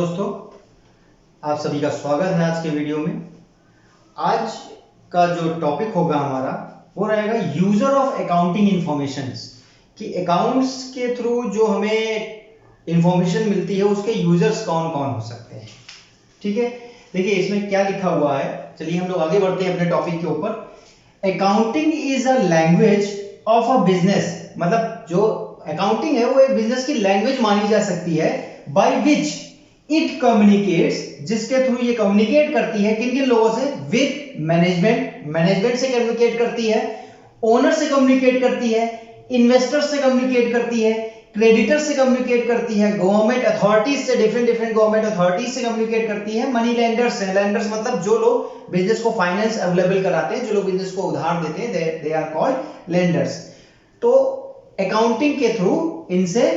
दोस्तों, आप सभी का स्वागत है आज के वीडियो में। आज का जो टॉपिक होगा हमारा वो रहेगा यूजर ऑफ अकाउंटिंग इंफॉर्मेशंस, कि अकाउंट्स के थ्रू जो हमें इंफॉर्मेशन मिलती है उसके यूजर्स कौन कौन हो सकते हैं। ठीक है, देखिए इसमें क्या लिखा हुआ है। चलिए हम लोग आगे बढ़ते हैं अपने टॉपिक के ऊपर। Accounting is a language of a business, मतलब जो अकाउंटिंग है वो एक बिजनेस की लैंग्वेज मानी जा सकती है, बाय विच इट कम्युनिकेट्स, जिसके थ्रू ये कम्युनिकेट करती है किन किन लोगों से, विद मैनेजमेंट, मैनेजमेंट से कम्युनिकेट करती है, ओनर से कम्युनिकेट करती है, इन्वेस्टर से कम्युनिकेट करती है, क्रेडिटर से कम्युनिकेट करती है, गवर्नमेंट अथॉरिटीज से, डिफरेंट डिफरेंट गवर्नमेंट अथॉरिटीज से कम्युनिकेट करती है, मनी लेंडर्स से, लेंडर्स मतलब जो लोग बिजनेस को फाइनेंस अवेलेबल कराते हैं, जो लोग बिजनेस को उधार देते हैं, दे आर कॉल्ड लेंडर्स। तो अकाउंटिंग के थ्रू इनसे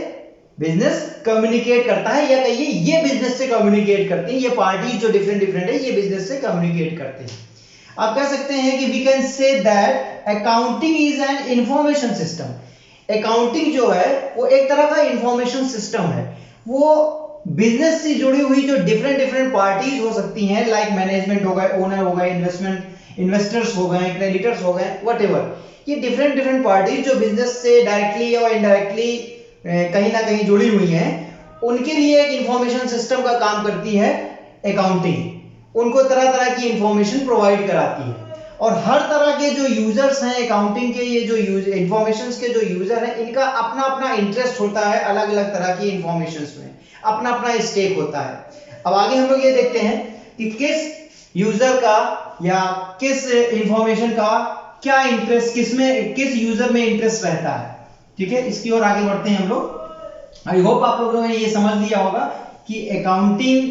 बिजनेस कम्युनिकेट करता है, या कहिए ये बिजनेस से कम्युनिकेट करती है, ये पार्टी जो डिफरेंट डिफरेंट है ये बिजनेस से कम्युनिकेट करते हैं। आप कह सकते हैं कि we can say that accounting is an information system. Accounting जो है वो एक तरह का इंफॉर्मेशन सिस्टम है। वो बिजनेस से जुड़ी हुई जो डिफरेंट डिफरेंट पार्टीज हो सकती हैं, लाइक मैनेजमेंट हो गए, ओनर हो गए, इन्वेस्टर्स हो गए, क्रेडिटर्स हो गए, व्हाटएवर, ये डिफरेंट डिफरेंट पार्टीज जो बिजनेस से डायरेक्टली और इनडायरेक्टली कहीं ना कहीं जुड़ी हुई हैं, उनके लिए एक इंफॉर्मेशन सिस्टम का काम करती है अकाउंटिंग। उनको तरह तरह की इंफॉर्मेशन प्रोवाइड कराती है, और हर तरह के जो यूजर्स हैं अकाउंटिंग के, ये जो इंफॉर्मेशन के जो यूजर हैं, इनका अपना अपना इंटरेस्ट होता है अलग अलग तरह की इंफॉर्मेशन में, अपना अपना स्टेक होता है। अब आगे हम लोग ये देखते हैं कि किस यूजर का या किस इंफॉर्मेशन का क्या इंटरेस्ट, किस यूजर में इंटरेस्ट रहता है। ठीक है, इसकी ओर आगे बढ़ते हैं हम लोग। आई होप आप लोगों ने ये समझ लिया होगा कि accounting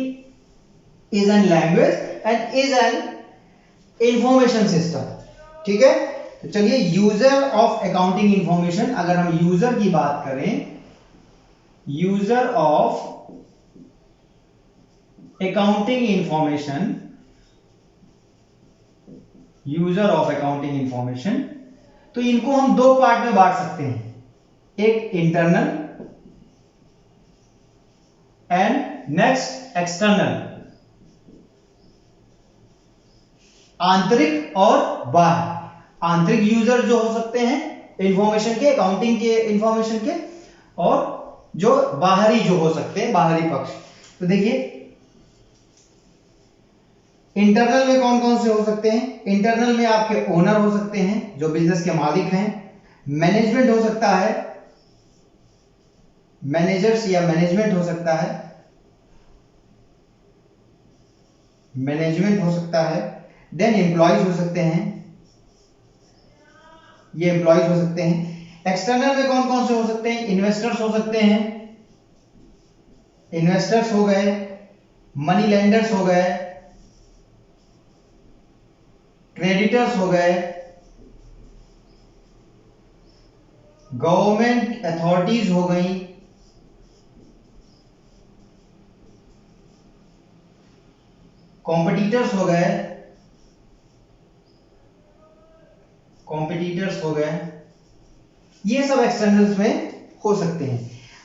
is N language and is an information system. ठीक है, तो चलिए यूजर ऑफ अकाउंटिंग इंफॉर्मेशन, अगर हम यूजर की बात करें, user of accounting information, user of accounting information, तो इनको हम दो पार्ट में बांट सकते हैं, एक इंटरनल एंड नेक्स्ट एक्सटर्नल, आंतरिक और बाह्य। आंतरिक यूजर जो हो सकते हैं इंफॉर्मेशन के, अकाउंटिंग के इंफॉर्मेशन के, और जो बाहरी जो हो सकते हैं, बाहरी पक्ष। तो देखिए इंटरनल में कौन कौन से हो सकते हैं। इंटरनल में आपके ओनर हो सकते हैं जो बिजनेस के मालिक हैं, मैनेजमेंट हो सकता है, मैनेजर्स या मैनेजमेंट हो सकता है, मैनेजमेंट हो सकता है, देन एम्प्लॉयज हो सकते हैं, ये एम्प्लॉयज हो सकते हैं। एक्सटर्नल में कौन कौन से हो सकते हैं, इन्वेस्टर्स हो सकते हैं, इन्वेस्टर्स हो गए, मनी लेंडर्स हो गए, क्रेडिटर्स हो गए, गवर्नमेंट अथॉरिटीज हो गई, कॉम्पिटिटर्स हो गए, कॉम्पिटिटर्स हो गए, ये सब एक्सटर्नल्स में हो सकते हैं।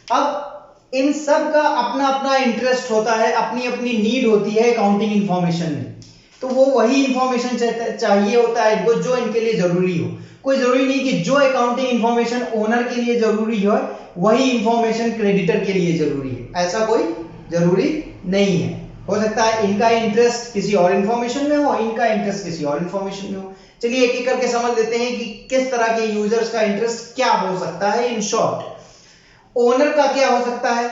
अब इन सब का अपना अपना इंटरेस्ट होता है, अपनी अपनी नीड होती है अकाउंटिंग इंफॉर्मेशन में, तो वो वही इंफॉर्मेशन चाहिए होता है इनको जो इनके लिए जरूरी हो। कोई जरूरी नहीं कि जो अकाउंटिंग इंफॉर्मेशन ओनर के लिए जरूरी हो वही इंफॉर्मेशन क्रेडिटर के लिए जरूरी है, ऐसा कोई जरूरी नहीं है। हो सकता है इनका इंटरेस्ट किसी और इंफॉर्मेशन में हो, इनका इंटरेस्ट किसी और इंफॉर्मेशन में हो। चलिए एक एक करके समझ लेते हैं कि किस तरह के यूजर्स का इंटरेस्ट क्या हो सकता है। इन शॉर्ट, ओनर का क्या हो सकता है,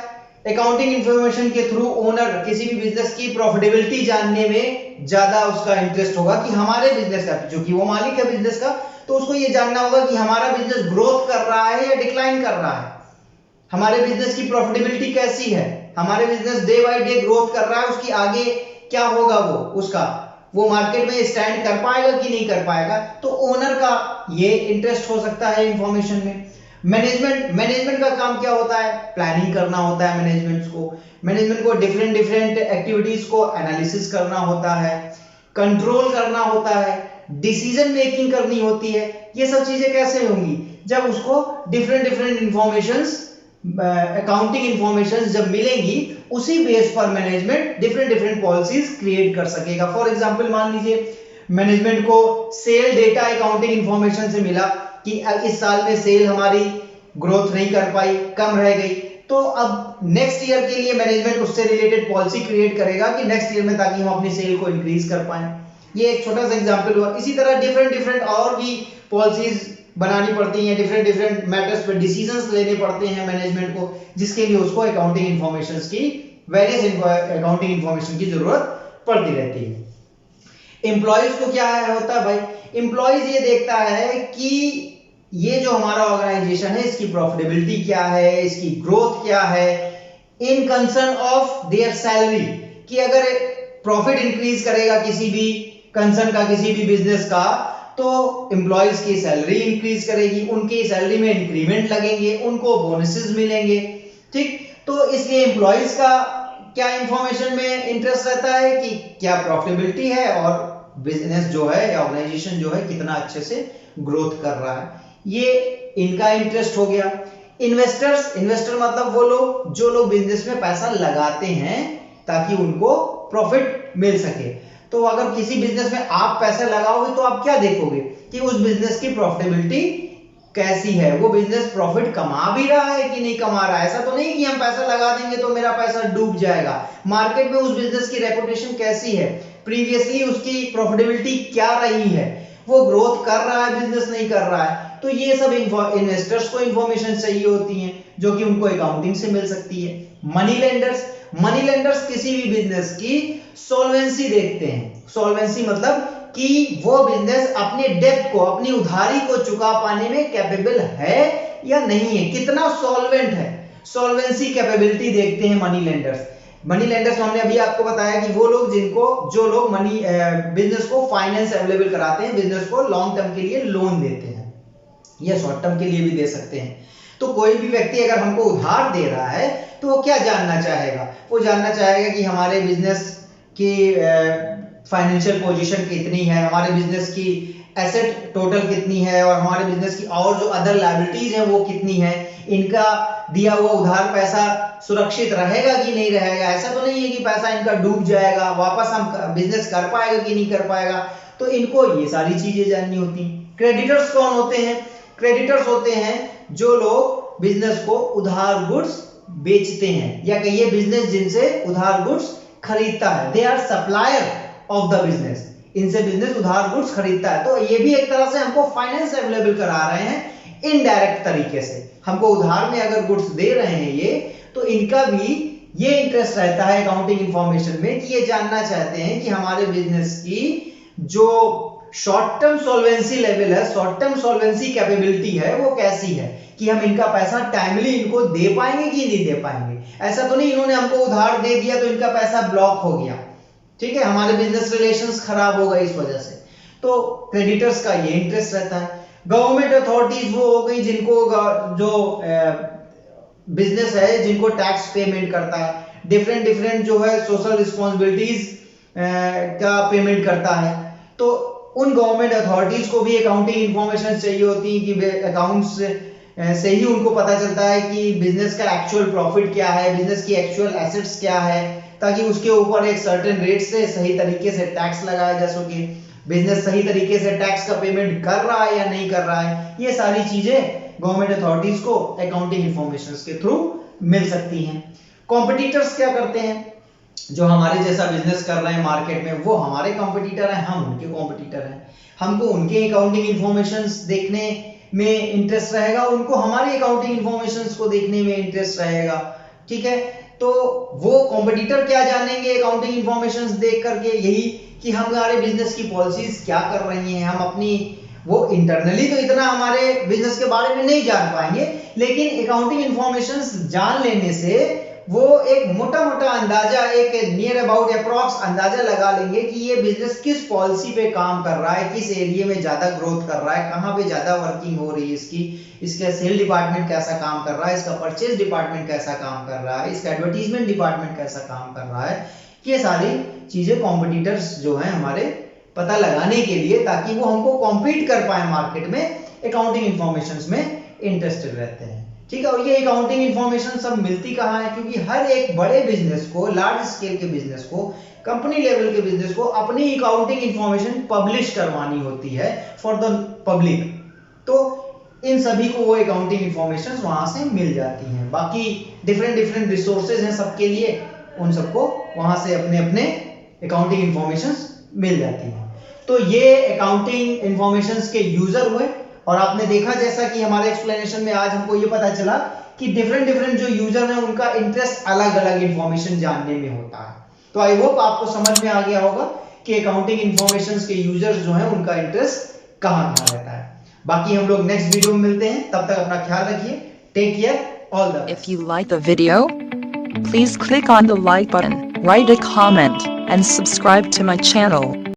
अकाउंटिंग इंफॉर्मेशन के थ्रू ओनर किसी भी बिजनेस की प्रॉफिटेबिलिटी जानने में ज्यादा उसका इंटरेस्ट होगा, कि हमारे बिजनेस का, जो कि वो मालिक है बिजनेस का, तो उसको ये जानना होगा कि हमारा बिजनेस ग्रोथ कर रहा है या डिक्लाइन कर रहा है, हमारे बिजनेस की प्रॉफिटेबिलिटी कैसी है, हमारे business day by day growth कर रहा है, उसकी आगे क्या होगा, वो मार्केट में स्टैंड कर पाएगा कि नहीं कर पाएगा। तो ओनर का ये इंटरेस्ट हो सकता है इंफॉर्मेशन में। मैनेजमेंट का काम क्या होता है, प्लानिंग करना होता है मैनेजमेंट को डिफरेंट डिफरेंट एक्टिविटीज को एनालिसिस करना होता है, कंट्रोल करना होता है, डिसीजन मेकिंग करनी होती है। ये सब चीजें कैसे होंगी, जब उसको different different informations accounting information जब मिलेंगी उसी बेस पर management different different policies create कर सकेगा। फॉर एग्जांपल मान लीजिए मैनेजमेंट को सेल डेटा अकाउंटिंग इंफॉर्मेशन से मिला कि इस साल में सेल हमारी ग्रोथ नहीं कर पाई, कम रह गई, तो अब नेक्स्ट ईयर के लिए मैनेजमेंट उससे रिलेटेड पॉलिसी क्रिएट करेगा कि नेक्स्ट ईयर में ताकि हम अपनी सेल को इंक्रीज कर पाए। ये एक छोटा सा एग्जांपल हुआ। इसी तरह डिफरेंट डिफरेंट और भी पॉलिसीज बनानी पड़ती हैं, डिफरेंट डिफरेंट मैटर्स पे डिसीजंस लेने पड़ते हैं मैनेजमेंट को, जिसके लिए उसको अकाउंटिंग इंफॉर्मेशंस की वेरियस अकाउंटिंग इंफॉर्मेशन की जरूरत पड़ती रहती है। एम्प्लॉयज को क्या होता है भाई, एम्प्लॉयज ये देखता है कि ये जो हमारा ऑर्गेनाइजेशन है इसकी प्रॉफिटेबिलिटी क्या है, इसकी ग्रोथ क्या है, इन कंसर्न ऑफ देयर सैलरी, कि अगर प्रॉफिट इंक्रीज करेगा किसी भी कंसर्न का, किसी भी बिजनेस का, तो एम्प्लॉयज की सैलरी इंक्रीज करेगी, उनकी सैलरी में इंक्रीमेंट लगेंगे, उनको बोनसेस मिलेंगे, ठीक। तो इसलिए एम्प्लॉयज का क्या इंफॉर्मेशन में इंटरेस्ट रहता है कि क्या प्रॉफिटेबिलिटी है और बिजनेस जो है या ऑर्गेनाइजेशन जो है कितना अच्छे से ग्रोथ कर रहा है, ये इनका इंटरेस्ट हो गया। इन्वेस्टर्स, इन्वेस्टर मतलब वो लोग जो लोग बिजनेस में पैसा लगाते हैं ताकि उनको प्रॉफिट मिल सके। तो अगर किसी बिजनेस में आप पैसा लगाओगे तो आप क्या देखोगे कि उस बिजनेस की प्रॉफिटेबिलिटी कैसी है, वो बिजनेस प्रॉफिट कमा भी रहा है कि नहीं कमा रहा है। ऐसा तो नहीं कि हम पैसा लगा देंगे तो मेरा पैसा डूब जाएगा। मार्केट में उस बिजनेस की रेपुटेशन कैसी है, प्रीवियसली उसकी प्रॉफिटेबिलिटी क्या रही है, वो ग्रोथ कर रहा है बिजनेस नहीं कर रहा है। तो ये सब इन्वेस्टर्स को इंफॉर्मेशन चाहिए होती हैं जो कि उनको अकाउंटिंग से मिल सकती है। मनी लेंडर्स, मनी लेंडर्स किसी भी बिजनेस की सॉल्वेंसी देखते हैं। सॉल्वेंसी मतलब कि वो बिजनेस अपने डेब्ट को, अपनी उधारी को चुका पाने में कैपेबल है या नहीं है, कितना सॉल्वेंट है, सॉल्वेंसी कैपेबिलिटी देखते हैं मनी लेंडर्स। मनी लेंडर्स हमने अभी आपको बताया कि वो लोग जो लोग मनी बिजनेस को फाइनेंस अवेलेबल कराते हैं, बिजनेस को लॉन्ग टर्म के लिए लोन देते हैं या शॉर्ट टर्म के लिए भी दे सकते हैं। तो कोई भी व्यक्ति अगर हमको उधार दे रहा है तो वो क्या जानना चाहेगा, वो जानना चाहेगा कि हमारे बिजनेस की फाइनेंशियल पोजीशन कितनी है, हमारे बिजनेस की एसेट टोटल कितनी है और हमारे बिजनेस की और जो अदर लायबिलिटीज हैं वो कितनी है, इनका दिया हुआ उधार पैसा सुरक्षित रहेगा कि नहीं रहेगा। ऐसा तो नहीं है कि पैसा इनका डूब जाएगा, वापस हम बिजनेस कर पाएगा कि नहीं कर पाएगा। तो इनको ये सारी चीजें जाननी होती हैं। क्रेडिटर्स कौन होते हैं, क्रेडिटर्स होते हैं जो लोग बिजनेस को उधार गुड्स बेचते हैं, या कहिए बिजनेस जिनसे उधार गुड्स खरीदता है, they are supplier of the business, इनसे बिजनेस उधार गुड्स खरीदता है। तो ये भी एक तरह से हमको फाइनेंस अवेलेबल करा रहे हैं इनडायरेक्ट तरीके से, हमको उधार में अगर गुड्स दे रहे हैं ये, तो इनका भी ये इंटरेस्ट रहता है अकाउंटिंग इंफॉर्मेशन में कि ये जानना चाहते हैं कि हमारे बिजनेस की जो शॉर्ट टर्म सॉल्वेंसी लेवल है, शॉर्ट टर्म सॉल्वेंसी कैपेबिलिटी है, वो कैसी है, कि हम इनका पैसा टाइमली इनको दे पाएंगे कि नहीं दे पाएंगे। ऐसा तो नहीं इन्होंने हमको उधार दे दिया तो इनका पैसा ब्लॉक हो गया, ठीक है, हमारे बिजनेस रिलेशंस खराब हो गए इस वजह से। तो क्रेडिटर्स का ये इंटरेस्ट रहता है। गवर्नमेंट अथॉरिटीज वो हो गई जिनको जो बिजनेस है जिनको टैक्स पेमेंट करता है, डिफरेंट डिफरेंट जो है सोशल रिस्पॉन्सिबिलिटीज का पेमेंट करता है। तो उन गवर्नमेंट अथॉरिटीज को भी अकाउंटिंग इंफॉर्मेशन चाहिए होती है कि अकाउंट्स से ही उनको पता चलता है कि बिजनेस का एक्चुअल प्रॉफिट क्या है, बिजनेस की एक्चुअल एसेट्स क्या है, ताकि उसके ऊपर एक सर्टेन रेट से सही तरीके से टैक्स लगाया जा सके, बिजनेस सही तरीके से टैक्स का पेमेंट कर रहा है या नहीं कर रहा है। ये सारी चीजें गवर्नमेंट अथॉरिटीज को अकाउंटिंग इंफॉर्मेशन के थ्रू मिल सकती हैं। कॉम्पिटिटर्स क्या करते हैं, जो हमारे जैसा बिजनेस कर रहे हैं मार्केट में, वो हमारे कॉम्पिटिटर हैं, हम उनके कॉम्पिटिटर हैं। हमको उनके अकाउंटिंग इंफॉर्मेशन देखने में इंटरेस्ट रहेगा, उनको हमारी अकाउंटिंग इंफॉर्मेशन को देखने में इंटरेस्ट रहेगा, ठीक है। तो वो कॉम्पिटिटर क्या जानेंगे अकाउंटिंग इंफॉर्मेशन देख करके, यही कि हमारे बिजनेस की पॉलिसीज क्या कर रही हैं, हम अपनी वो इंटरनली तो इतना हमारे बिजनेस के बारे में नहीं जान पाएंगे, लेकिन अकाउंटिंग इंफॉर्मेशन जान लेने से वो एक मोटा मोटा अंदाजा, एक नियर अबाउट अप्रॉक्स अंदाजा लगा लेंगे कि ये बिजनेस किस पॉलिसी पे काम कर रहा है, किस एरिया में ज्यादा ग्रोथ कर रहा है, कहाँ पे ज्यादा वर्किंग हो रही है इसकी, इसका सेल डिपार्टमेंट कैसा काम कर रहा है, इसका परचेज डिपार्टमेंट कैसा काम कर रहा है, इसका एडवर्टीजमेंट डिपार्टमेंट कैसा काम कर रहा है। ये सारी चीजें कॉम्पिटिटर्स जो है हमारे पता लगाने के लिए, ताकि वो हमको कॉम्पीट कर पाए मार्केट में, अकाउंटिंग इंफॉर्मेशन में इंटरेस्टेड रहते हैं। ठीक है। और ये अकाउंटिंग इंफॉर्मेशन सब मिलती कहाँ है, क्योंकि हर एक बड़े बिजनेस को, लार्ज स्केल के बिजनेस को, कंपनी लेवल के बिजनेस को अपनी अकाउंटिंग इंफॉर्मेशन पब्लिश करवानी होती है फॉर द पब्लिक। तो इन सभी को वो अकाउंटिंग इंफॉर्मेशन वहां से मिल जाती हैं। बाकी डिफरेंट रिसोर्सेज हैं सबके लिए, उन सबको वहां से अपने अपने अकाउंटिंग इंफॉर्मेशन मिल जाती हैं। तो ये अकाउंटिंग इंफॉर्मेशन के यूजर हुए। और आपने देखा जैसा कि हमारे एक्सप्लेनेशन में आज हमको ये पता चला कि डिफरेंट जो यूजर हैं उनका इंटरेस्ट अलग अलग इंफॉर्मेशन जानने में होता है। तो आई होप आपको समझ में आ गया होगा कि अकाउंटिंग इंफॉर्मेशन के यूजर्स जो हैं उनका इंटरेस्ट कहाँ रहता है। बाकी हम लोग नेक्स्ट वीडियो में मिलते हैं, तब तक अपना ख्याल रखिए। Take care, all the best. If you like the video, please click on the like button, write a comment, and subscribe to my channel.